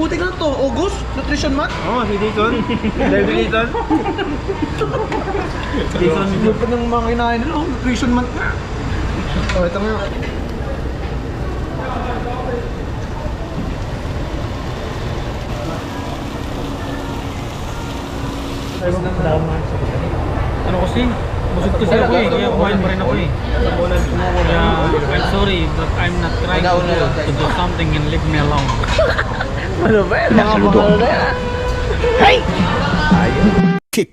Puti ka na to, August? Nutrition month? Oo, si Jason. David Jason. Jason. Siguro pa ng mga kinain nila, nutrition month na. Oh, ito nga. Ano kasi? Busog kasi ako eh, kaya kumain pa rin ako eh. Kaya I'm sorry but I'm not trying to do something and leave me alone. Ano ba yan? Mga mahal na yan. Hey! Ayun. Kick.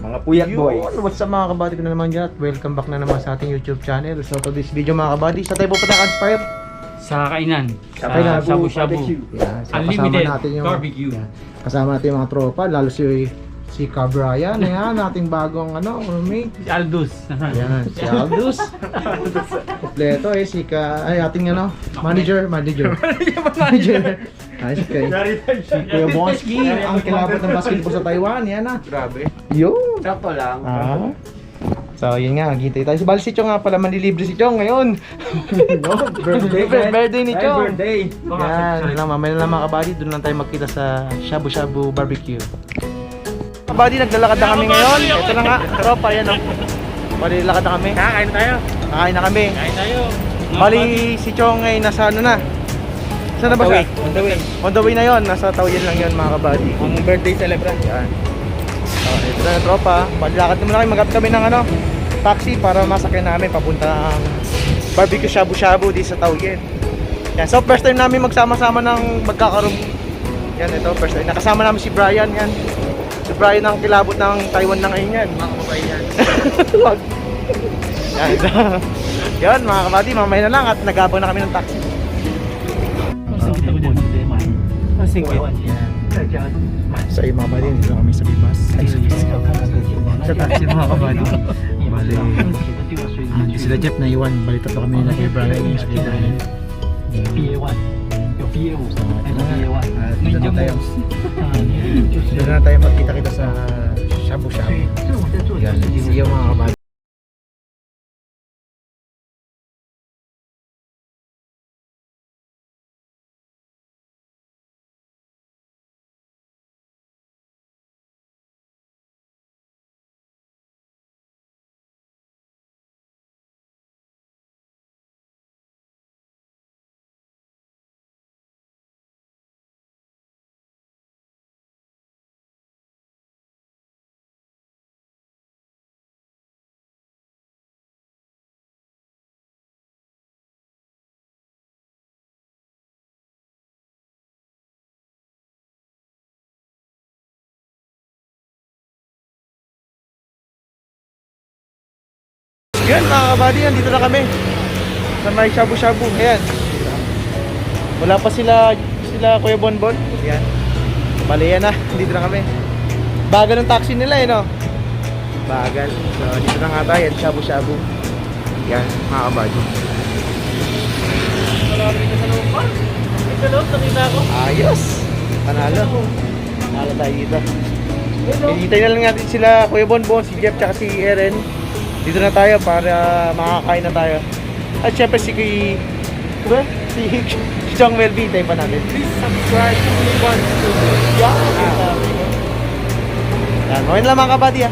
Mga puyat boy. What's up mga kabady ko na naman dyan at welcome back na naman sa ating YouTube channel. So to this video mga kabady, sa tayo pupunta Conspire. Sa kainan, sa Kainan, shabu-shabu, Yan, so unlimited kasama natin yung, barbecue. yan, kasama natin yung mga tropa, lalo si Cabrian, yan, ating bagong roommate. Si Aldous. Yan, si Aldous. Kompleto si ating manager. Ay, si Kuya Bonski, ang kilabot ng basketball sa Taiwan, yan Grabe. Yun. Sakto lang. So, yun nga, gintay tayo. Si Bal si Chong nga pala, manlilibre si Chong ngayon. Birthday ni Chong. Birthday. Yan, yun lang, mamaya na lang mga kabady, doon lang tayo magkita sa Shabu Shabu Barbecue. Kabady, naglalakad na kami ngayon. Ito na nga, tropa, yan o. Bali, lakad na kami. Kakain tayo. Kakain na kami. Kain tayo. Bali, si Chong ay nasa ano na? Saan na ba siya? On the way. On the way na yon, nasa Taoyan lang yon mga kabady. Ang birthday celebrant. Yan. So, ito na tropa. Bali, lakad naman kami, magkap kami ng taxi para masakyan namin papunta ang barbecue shabu-shabu di sa Taoyan. Yan, so first time namin magsama-sama ng magkakaroon. Yan, ito, first time. Nakasama namin si Brian, yan. Si Brian ang kilabot ng Taiwan na ngayon yan. Mga kabayan. Wag. Yan, so, yan mga kabady, mamaya na lang at nagabang na kami ng taxi. So yung mga kabady, dito kami sa Bibas. Sa taxi mga kabady. Bali, sila Jeff na iwan. Bali, tatlo kami na kay Brian. Sa kay Brian. Dito na tayo magkita-kita sa shabu-shabu. Yan, see you mga kabady. Yan mga kabady, dito na kami sa may shabu-shabu. Ayan. Wala pa sila Kuya Bonbon. Ayan. Bali yan na, dito na kami. Bagal ng taxi nila no? Bagal. So dito na nga tayo, shabu-shabu. Yan mga kabady. Ayos. Panalo. Panalo tayo dito. Hintay na lang natin sila Kuya Bonbon, si Jeff, tsaka si Eren. Dito na tayo para makakain na tayo. At syempre si Chong Melby, tayo pa natin. Please subscribe to One Studio. Yan, okay na lang mga kabady ha.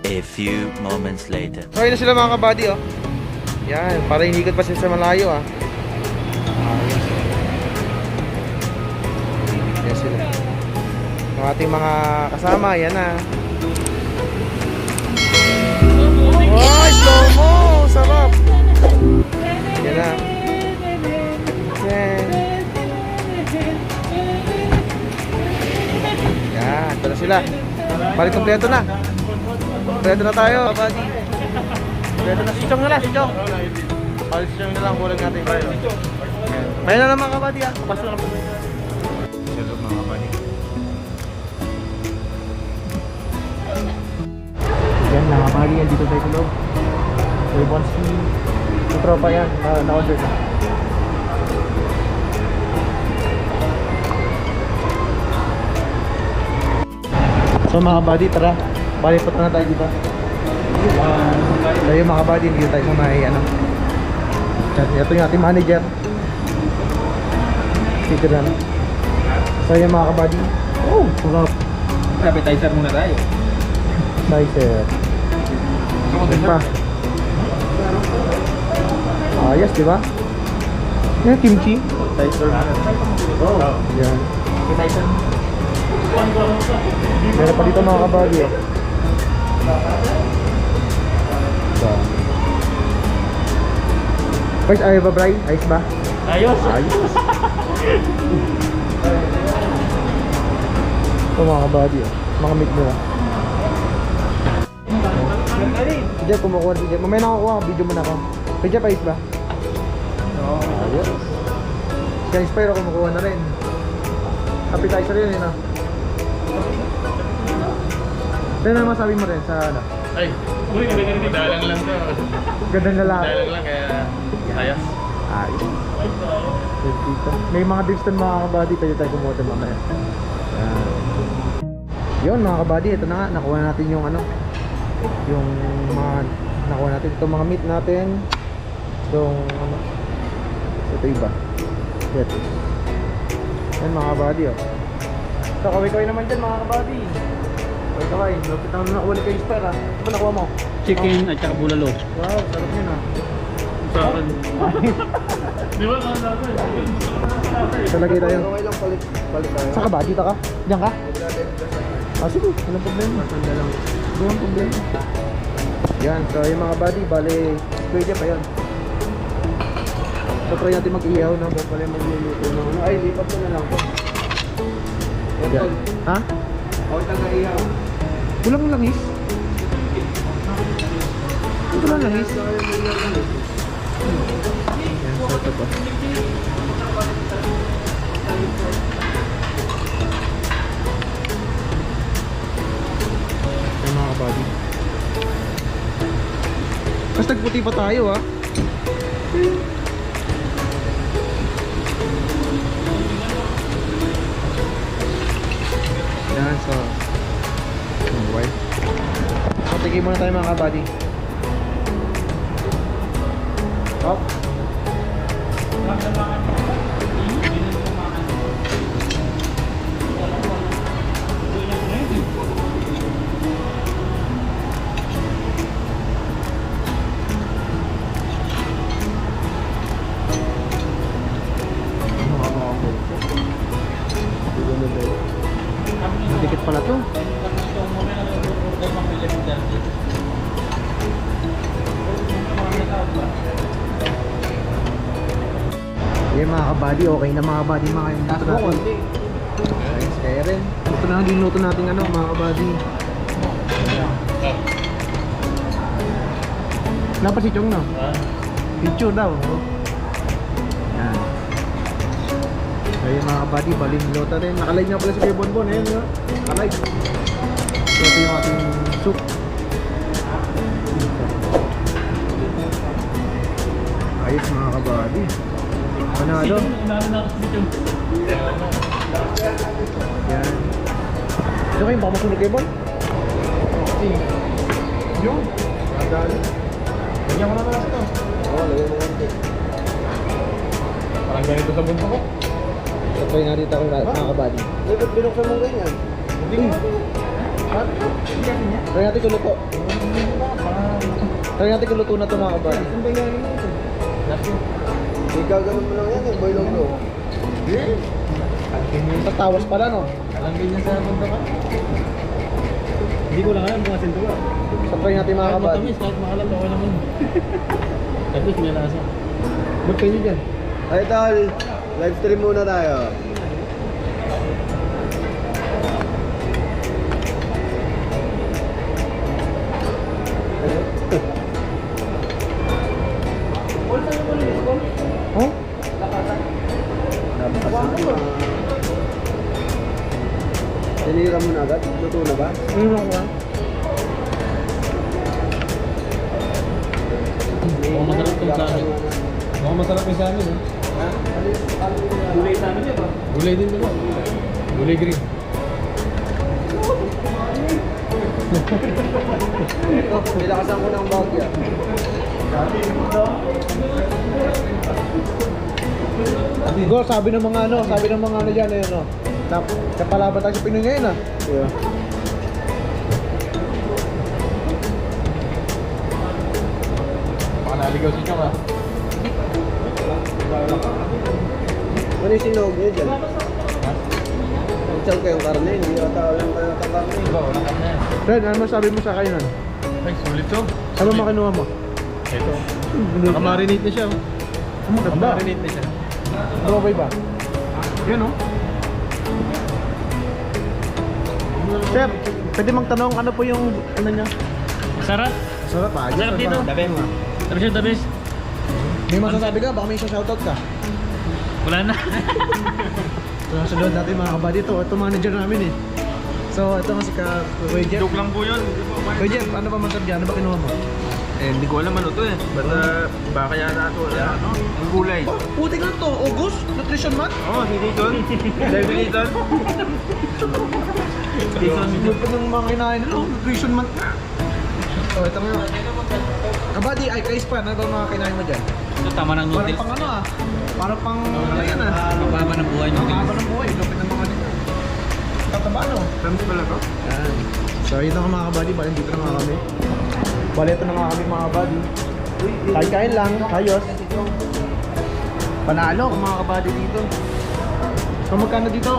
A few moments later. Okay na sila mga kabady oh. Yan, para inikot pa sila sa malayo ah. Yan sila. Ang ating mga kasama, yan na. Oh, slow-mo! Sarap! Yan na. Yan, ito na sila. Balik kompleto na. Kompleto na tayo, kabady. Kompleto na. Si Chong na lang, si Chong. Balik si Chong na lang, kulang natin. May na naman kabady ah. Kapaso na po. Hello mga kabady. Yan na kabady, yan dito tayo sa loob. Kuya Bonski. Yung tropa yan, na-order na. So mga kabady, tara. Bali, punta na tayo dito. So yung mga kabady, dito tayo sa may ano. Ito yung ating manager. Dito na. So yung mga kabady. Oh, sarap. Appetizer muna tayo. Sizer. Ano pa? Ayos, di ba? Yan, kimchi. Appetizer muna. Oh. Yan. Appetizer. Meron pa dito mga kabady. So. First, ayaw ba, Bri? Ayos ba? Ayos! Ayos. Ito mga kabady. Mga meat nila. Hindi, kumukuha si Jeff. Mamaya nakakuha. Video mo na ako. Kay Jeff, ayos ba? Oo. Ayos. Kaya Inspire ako kumukuha na rin. Appetizer yun yun ah. Ano na masabi mo rin sa ano? Ay, uy, dalang lang to. Gandang lalaki. Dalang lang kaya ayos. Ayos. Dito. May mga dips doon mga kabady. Pwede tayo kumuha doon mamaya. Yan. Yun mga kabady. Ito na nga. Nakuha natin yung ano. Yung mga nakuha natin itong mga meat natin. Itong ano. Ito iba. Ito. Yan mga kabady oh. Ito kaway-kaway naman dyan mga kabady. Kaway-kaway. Lupit na nakuha ni kayo Inspire ah. Ano ba nakuha mo? Chicken at saka bulalo. Wow, sarap yun ah. Sa akin. Di ba kung natin? Talagay tayo. Okay lang, palit tayo. Saan ka ba? Dito ka? Diyan ka? Ah sige, walang problema. Tanda lang. Walang problema. Yan, so yung mga buddy, bale, pwede pa yun. So try natin mag-ihaw na. Pala magluluto ng ano. Ay, lipat ko na lang po. Yan. Ha? Ako taga-ihaw. Kulang langis? Ito lang langis? Yan, so ito po. Yan mga buddy. Mas nagputi pa tayo ah. Yan, so white. So tigay muna tayo mga kabady. Hop. Dikit pala to. Yung mga kabady, okay na mga kabady mga yung luto natin. Ayos, kaya rin. Ito na ang dinuto natin ano mga kabady. Napa si Chong no? Picture daw. Oh. Yan. Ayun mga kabady, baling lota rin. Nakalive nga pala si Kuya Bonbon. Ayun nga. Nakalive. So ito yung ating soup. Ayos mga kabady. Panalo. Yan. Ito kayo baka masunog kayo, Bon? Yun. Nadali. Lagyan ko na naman ito. Oo, lagyan mo konti. Parang ganito sa bunso ko. So try natin ito mga kabady. Eh, ba't binuksan mo ganyan? Hindi. Try natin kung luto. Try natin kung luto na ito mga kabady. Saan ba yan mo ito? Hindi gagawin mo lang yan eh, boy long low. Tatawas pala no? Alam ganyan sa bunso ka? Hindi ko lang alam kung asin ito ba. So try natin mga Kahit kabady. matamis, kahit maalam, okay naman. At least may lasa. Ba't kayo dyan? Ay, tol. Live stream muna tayo. Oh? Tinira mo na agad? Luto na ba? Ano lang ba? Mukhang masarap itong sa amin. Mukhang masarap yung sa amin. Ha? Gulay sa amin ba? Gulay din ba? Gulay green. Ito, nilakasan ko ng bagya. Go, sabi ng mga ano dyan, ayun, no? Napalaban tayo sa Pinoy ngayon, ah. Yeah. Baka naligaw si Chong, ah. Ano yung sinog niyo dyan? Saan kayong karne? Hindi ata lang kayo ng karne. Iba, wala ka na yan. Fred, ano masabi mo sa kainan? Ay, sulit to. Ano makinuha mo? Ito. Nakamarinate na siya, oh. Nakamarinate na siya. Ano ba ba? Yan, oh. Chef, pwede magtanong ano po yung ano niya? Sarap. Sarap pa. Sarap dito. The best. The best. May masasabi ka? Baka may isang shoutout ka. Wala na. So, sunod natin mga kabady ito. Ito manager namin eh. So, ito nga si Kuya Jeff. Joke lang po yun. Kuya Jeff, ano ba masabi dyan? Ano ba kinuha mo? Eh, hindi ko alam ano to eh. Basta baka kaya na ito. Ano? Ang gulay. Oh, putik lang to. August? Nutrition month? Oo, hindi doon. Dahil dito. Hindi pa ng mga kinain. Ano? Nutrition month na. So, ito nga. Kabady, ay kais pa. Ano ba mga kinain mo dyan? Ito tama ng Parang noodles. pang ano ah. Parang pang ano yan ah. Mababa ng buhay Ang noodles. haba ng buhay. Lupit ng mga dito. Tataba no? Tamis pala to? Yan. So, yun na nga mga kabady. Bali, dito na nga kami. Bali, ito na nga kami mga kabady. Kain-kain lang. Ayos. Panalo ang mga kabady dito. So, magkano dito?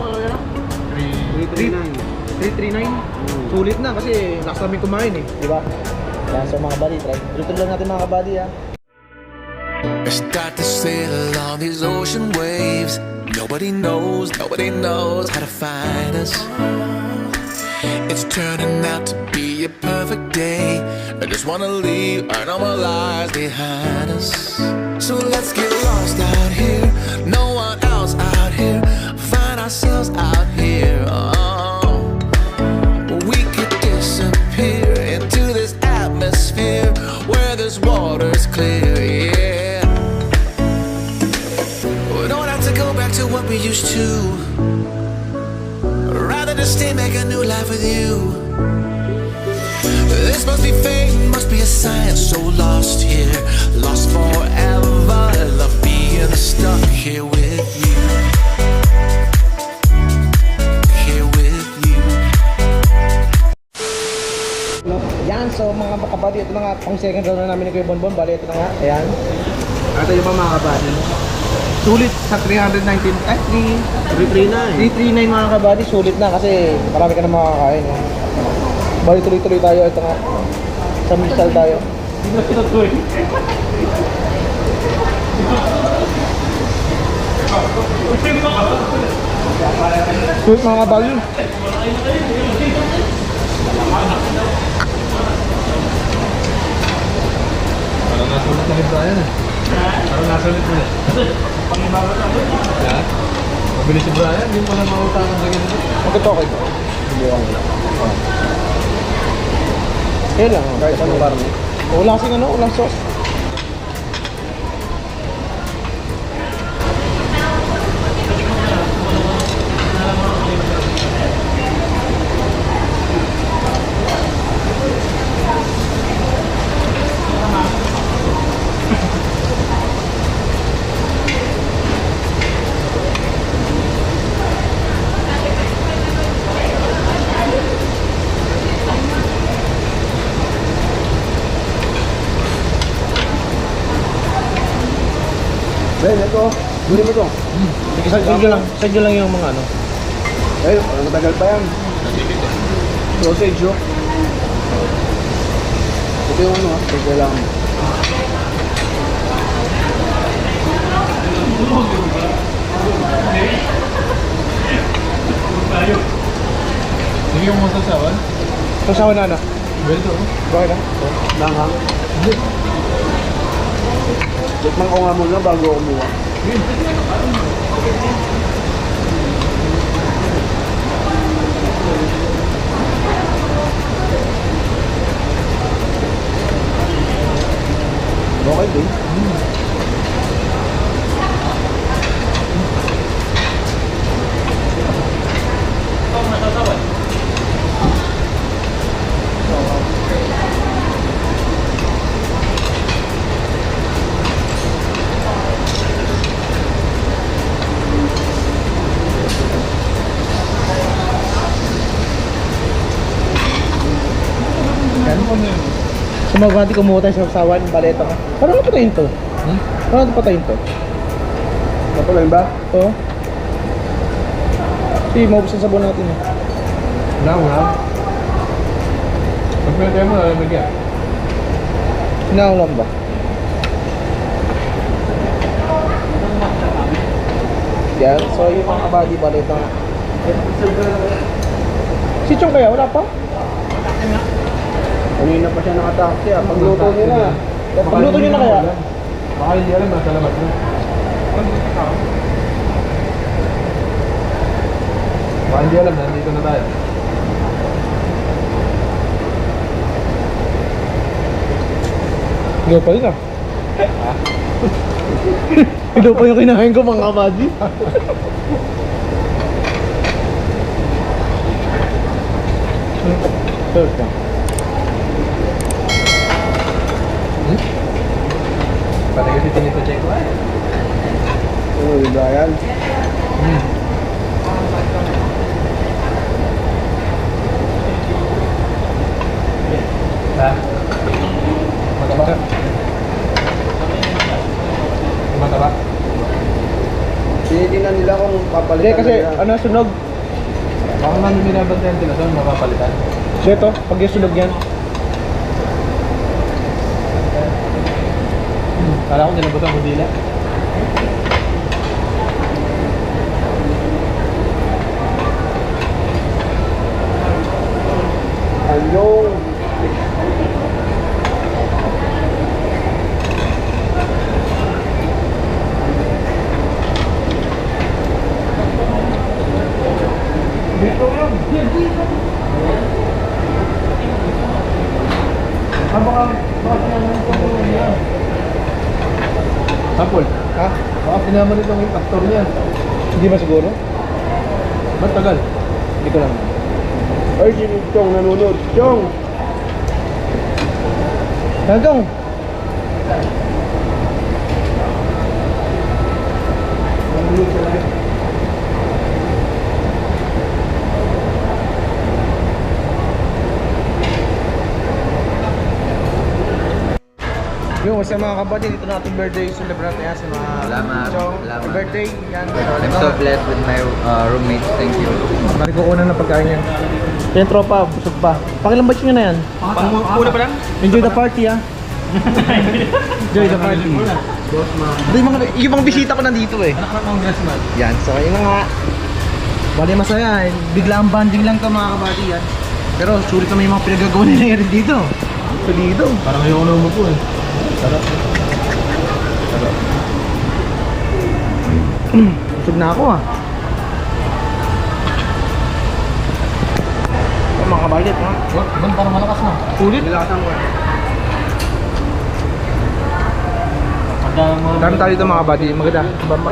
339. Sulit na kasi last namin kumain eh. Diba? Yan, so mga kabady. Tuloy lang natin mga kabady ha. I start to sail along these ocean waves. Nobody knows how to find us. It's turning out to be a perfect day. I just wanna leave our normal lives behind us. So let's get lost out here. No one else out here. Find ourselves out here. Oh, we could disappear into this atmosphere where this water's clear. Yeah. We don't have to go back to what we used to. Rather just stay, make a new life with you. This must be fate, must be a sign. So lost here, lost forever. Love being stuck here with you. Here with you. Yan, so mga kabady, ito na nga pang second round na namin ni Kuya Bonbon. Bali, ito na nga. Ayan. Ito yung mga kabady. Sulit sa 319, 339 mga kabady. Sulit na kasi marami ka na makakain. Eh. Bali, tuloy-tuloy tayo. Ito nga. Sa Misal tayo. Sulit mga kabady. Parang nasulit na rin Brian eh. Parang nasulit mo eh. Mabilis si Brian, hindi mo na mautangan sa ganito. Magkatokay ko. Hindi ako. Kaya lang. Kahit anong karne. Wala kasing ano, walang sauce. Ben, ito. Guli mo to. Sadyo lang yung mga ano. Ay, matagal pa yan. Sausage, oh. Ito yung ano, ah. Ito lang. Sige yung masasawan. Sasawa na na. Well to. Bakit na? Langhang. Tikman ko nga muna bago ako kumuha. Okay din. Sumabati kumuha tayo sa sawan, baleta ka. Parang napatayin to. Parang napatayin to. Napalain ba? Oo. Sige, maubos ang sabon natin eh. Wala. Pagpilitay mo, lalabagyan. Sinaulam ba? Yan, so yung mga kabady baleta nga. Si Chong kaya, wala pa? Kanina pa siya nakataksi ah. Pagluto nila. Pagluto nyo na kaya? Baka hindi alam, nasa labas na. Baka hindi alam, nandito na tayo. Ikaw pa rin ah. Ito pa yung kinain ko mga kabady. Third na. Pati kasi tinito check ko eh. Oo, diba yan? Ha? Mataba? Mataba? Tinitingnan nila kung Hindi papalitan kasi nila. ano sunog. Baka namin binabantayan nila doon, mapapalitan. So ito, pag yung sunog yan. Kala ko nilabutan ko dila. Ayong! Dito yun! Baka sinama niya. Sapol? Ha? Baka sinama nito yung pastor niya. Hindi ba siguro? Ba't tagal? Hindi ko lang. Ay, si Chong nanonood. Chong! Hanggang! Nanonood ka lang. Yung what's up mga kabady, dito natin birthday celebrate yan sa mga Salamat, Chong. salamat. Happy birthday! Yan. I'm so blessed with my roommates. Thank you. Mari ko kunan na pagkain yan. Yan tropa, busog pa. Pakilang batch nyo na yan. Una pa lang? Enjoy the party ah. Enjoy the party. Ito yung mga bisita ko nandito eh. Anak ng congressman. Yan, so yun na nga. Bali masaya eh. Bigla ang banding lang to mga kabady yan. Pero sulit naman yung mga pinagagawa nila rin dito. Solido. Parang ayaw na mo po eh. Sarap. Sarap. Busog na ako ah. Mga kabalit ha. Doon parang malakas na. Sulit. Nilakasan ko eh. Dami tayo dito mga kabady. Maganda. Bamba.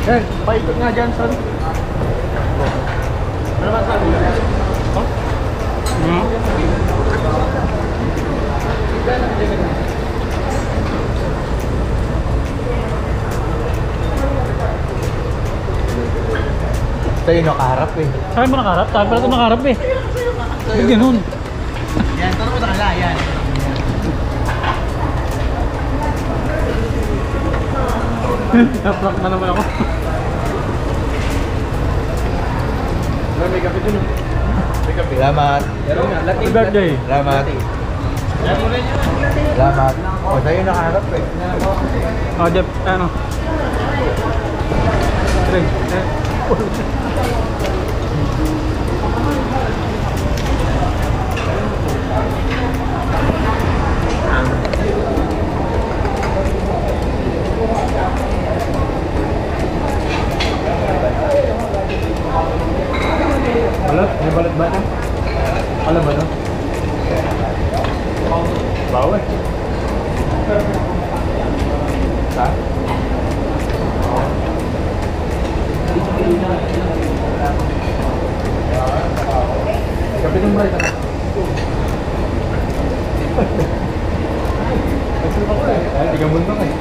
Yan, paikot nga dyan, son. Ano ba sabi? Tayo nakaharap eh. Saan mo nakaharap? Tayo pala ito nakaharap eh. Ba't ganun? Yan, tanong mo sa kanila, yan. Naprak na naman ako. May kape dun. May kape. Salamat. Happy birthday. Salamat. Salamat. O, tayo nakaharap eh. Oh, Jeff, ano? Three. Balat? May balat ba na? Alam ba no? Bawa eh. Ha? Kape ng bright ano? Ay, tiga muntong eh.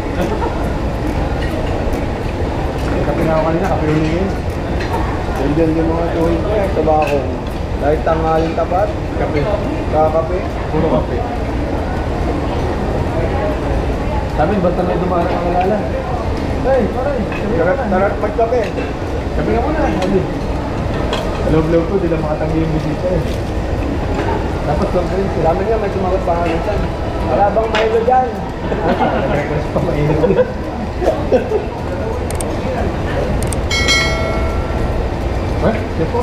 Kape na ako kanina, kape ulit. Diyan yung mga tuwing ko eh, tabako. Dahil tanghaling tapat, kape. Kakape, puro kape. Sabi, basta may dumaan ang alala. Hey, paray, tarat magkape. Kape ka muna. Love-love ko, di lang makatanggi yung bisita eh. Dapat lang rin, sila nga may sumagot pangalutan. Wala bang Milo dyan? Nag-request pa mainit. Eh? Sipo?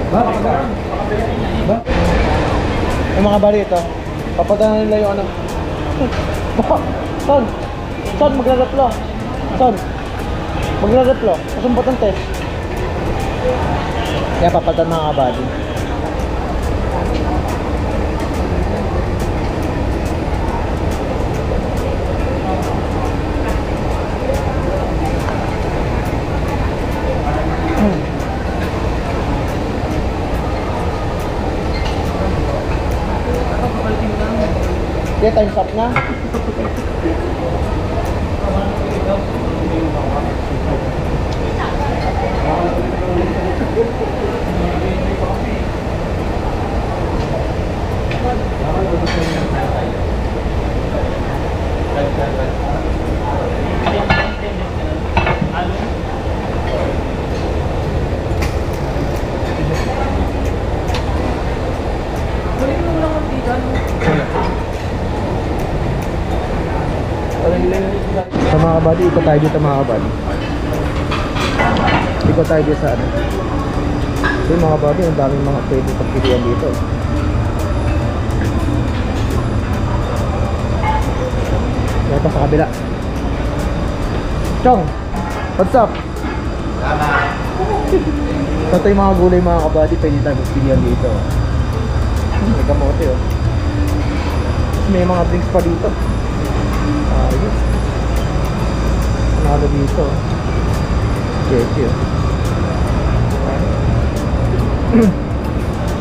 Ba? Kapagaran? Ba? Yung mga bali ito, papadala nila yung ano. Son! Son, magre-replo. Son! Magre-replo. Kasumpot ang test. Kaya papadala mga kabady. Kaya time's up na. Sa mga kabady, ikot tayo dito mga kabady. Ikot tayo dito sa ano. Kasi mga kabady, ang daming mga pwede pagpilihan dito. Kaya pa sa kabila. Chong! What's up? Ito yung mga gulay mga kabady, pwede tayo pagpilihan dito. May kamote oh. May mga drinks pa dito. Ayos. Nalo dito. Cheche.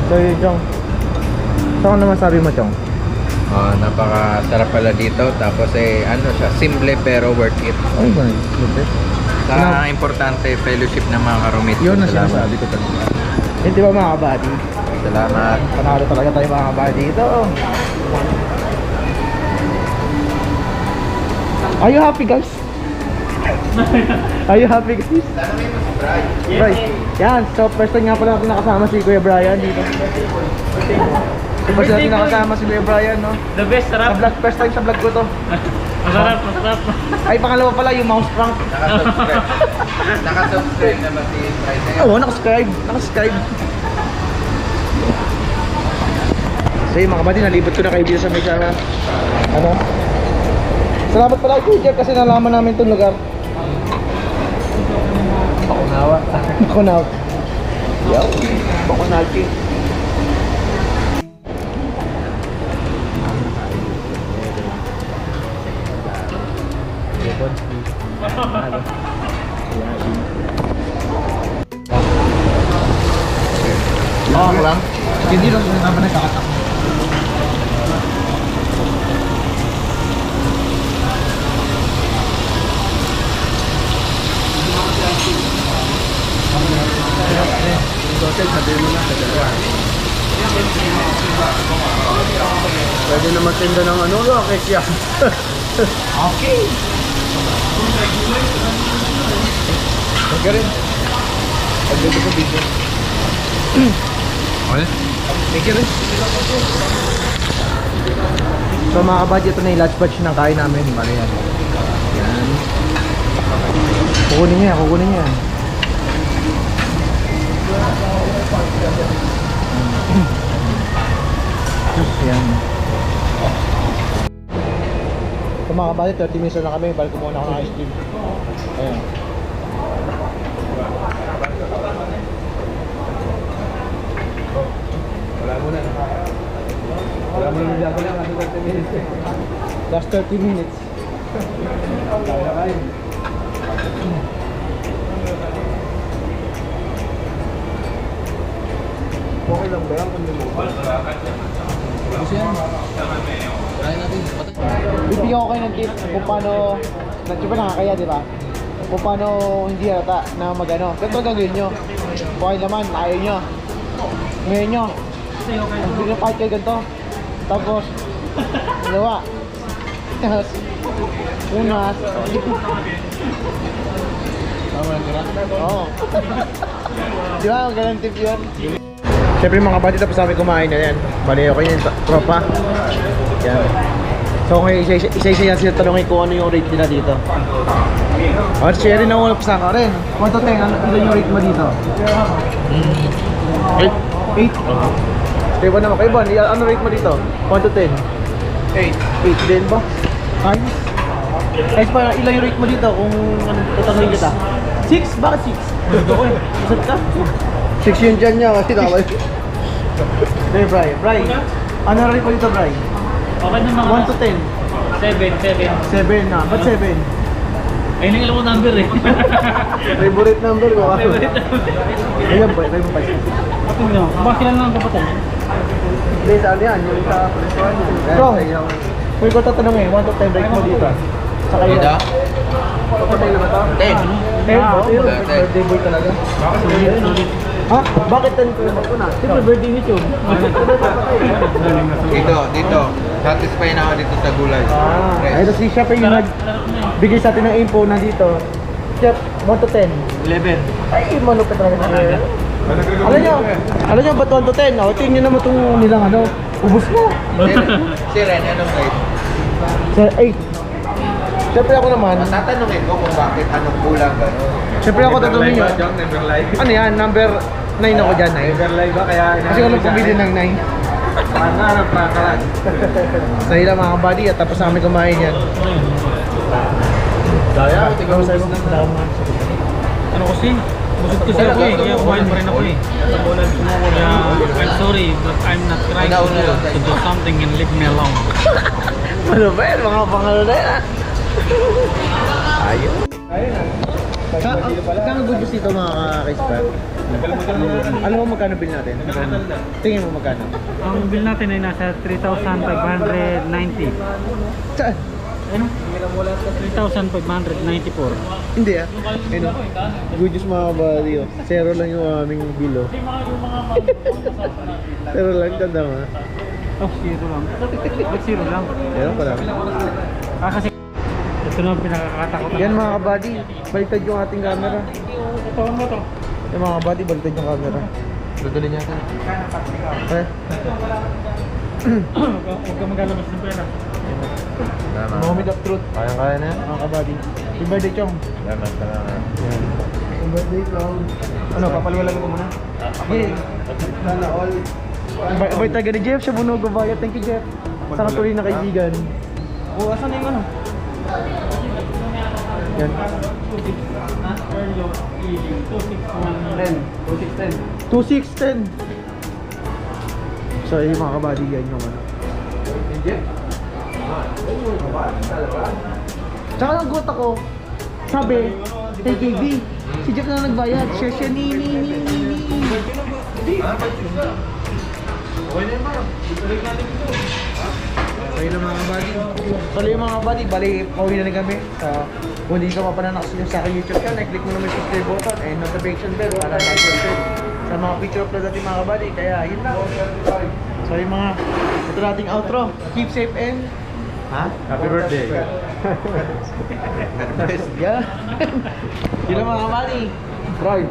So yun, Chong. So ano masabi mo, Chong? Napakasarap pala dito. Tapos ano siya, simple pero worth it. Ay, good. Sa importante, fellowship ng mga karumit. Yun na Salamat. sinasabi ko talaga. Hindi ba mga kabady? Salamat. Panalo talaga tayo mga kabady dito. Are you happy, guys? Are you happy, guys? Right. Yan, so first time nga pala natin nakasama si Kuya Brian dito. So first natin nakasama si Kuya Brian, no? The best, Sa sarap. vlog, first time sa vlog ko to. Masarap, masarap. Ay, pangalawa pala yung mouse prank. Nakasubscribe. Nakasubscribe na ba si Friday? Oo, nakasubscribe. Nakasubscribe. So yun mga kabady, nalibot ko na kayo dito sa may sana. Ano? Salamat pala kay Kuya Jeff kasi nalaman namin itong lugar. Pakunawa. Bakunaw. Yaw. Bakunaw king. Okay lang. Hindi lang naman nagkakatak. Hotel, sabihin mo na sa dalawa. Pwede na magtinda ng ano, kekya. Okay. Huwag ka rin. Pag-dito ko video. Okay? Thank you rin. So mga kabadya, ito na yung last batch ng kain namin. Bale yan. Yan. Kukunin niya, kukunin niya. Yan. So mga kabadya, 30 minutes na kami. Balik ko muna ako ng ice cream. Ayan. Wala mo na. Wala mo na nagdako lang kasi 30 minutes eh. Last 30 minutes. Kaya kain. Okay lang ba yan? Kung lumupan? Bibigyan ko kayo ng tip kung paano, di ba nakakaya, di ba? Kung paano hindi halata na magano. Ganito gagawin nyo. Okay naman, ayaw nyo. Ngayon nyo. Bigyan kahit kayo ganito. Tapos, dalawa. Tapos, unas. Oo. Di ba? Ang ganang tip yun. Siyempre mga buddy, tapos kami kumain na yan. Bali ako yung tropa. Yan. So kung isa-isa yan sila tanongin kung ano yung rate nila dito. O, share rin ako sa ka rin. 1 to 10, ano, ilan yung rate mo dito? 8. 8? Kaya ba naman? Kayo ba? Ano rate mo dito? 1 to 10? 8. 8 din ba? Ayos. Ayos pa, ilan yung rate mo dito kung ano, tatanungin kita? 6? Bakit 6? Gusto ko eh. Isat ka? 6 yun dyan niya kasi nakabay. Hey, Bri. Bri, ano rate mo dito, Bri? Okay na mga 1 to 10? 7. 7 na. Ba't 7? Ayun ang alam mo number eh. Favorite number ko. Favorite number. Ayan ba? Kayo mo pa siya. Kapag nyo, bakit kilala ng kapatid? Hindi, saan yan? Yung sa presuan. Bro, kung ikaw tatanungin, 1 to 10 rate mo dito. Sa kayo. Dito? Kapatay na ba ito? 10. 10? Birthday boy talaga. Ha? Bakit 10 ko naman ko na? Siyempre birthday ni Chum. Dito. Satisfy na ako dito sa gulay. Ay, tapos si Chef yung nagbigay sa atin ng info na dito. Chef, 1 to 10. 11. Ay, malupit talaga siya. Alam nyo, ba't 1 to 10? O, tingin nyo naman itong nilang ano, ubus na. Si Ren, anong rate? Sir, 8. Siyempre ako naman, Tatanungin ko kung bakit anong kulang gano'n. siyempre ako tatanungin nyo. Never live. Ano yan? Number 9 ako dyan, 9. Never live ba? Kaya Kasi walang pumili ng 9. Pangarap na ka lang. Dahil mga buddy at tapos namin kumain yan. Daya, Tingnan mo sa'yo. Ano kasi? Busog kasi ako eh, kaya kumain pa rin ako eh. Kaya, I'm sorry, but I'm not trying to do something and leave me alone. Ano ba yan? Mga pangalo na yan. Ayun. Kang good news dito mga ka-Kispat. Alam mo magkano bill natin? Tingin mo magkano? Ang bill natin ay nasa 3,590. Saan? Ano? 3,594. Hindi ah. Ayun o. Good news mga buddy oh. Zero lang yung aming bill oh. Zero lang, tanda mo. Oh, zero lang. Ba't zero lang? Meron ko lang. Kasi ito na ang pinakakatakot. Yan mga kabady, baliktad yung ating camera. Ito mo to. Yan mga kabady, baliktad yung camera. Duduli niya ka. Okay? Huwag ka maglalabas ng pera. Moment of truth. Kaya na yan? Mga kabady. Happy birthday, Chong. Salamat. Happy birthday, Chong. Ano, papaliwalan ko muna? Okay. Sana all. Abay taga ni Jeff, siya bunog bayad. Thank you, Jeff. Sa katuloy na kaibigan. O, asan na yung ano? Yan. 2610. So, yung mga kabady yan yung ano. Tsaka nagulat ako, sabi, kay KB, si Jeff na nagbayad, siya ni. So yun ang mga kabady. So yung mga kabady, bali, pauwi na rin kami. Kung hindi ka pa pananakas sa aking YouTube channel, click mo naman yung subscribe button and notification bell para like-subscribe sa mga picture upload natin mga kabady. Kaya yun lang. So yung mga, ito nating outro. Keep safe and Happy birthday. yeah. Yun lang mga kabady. Right.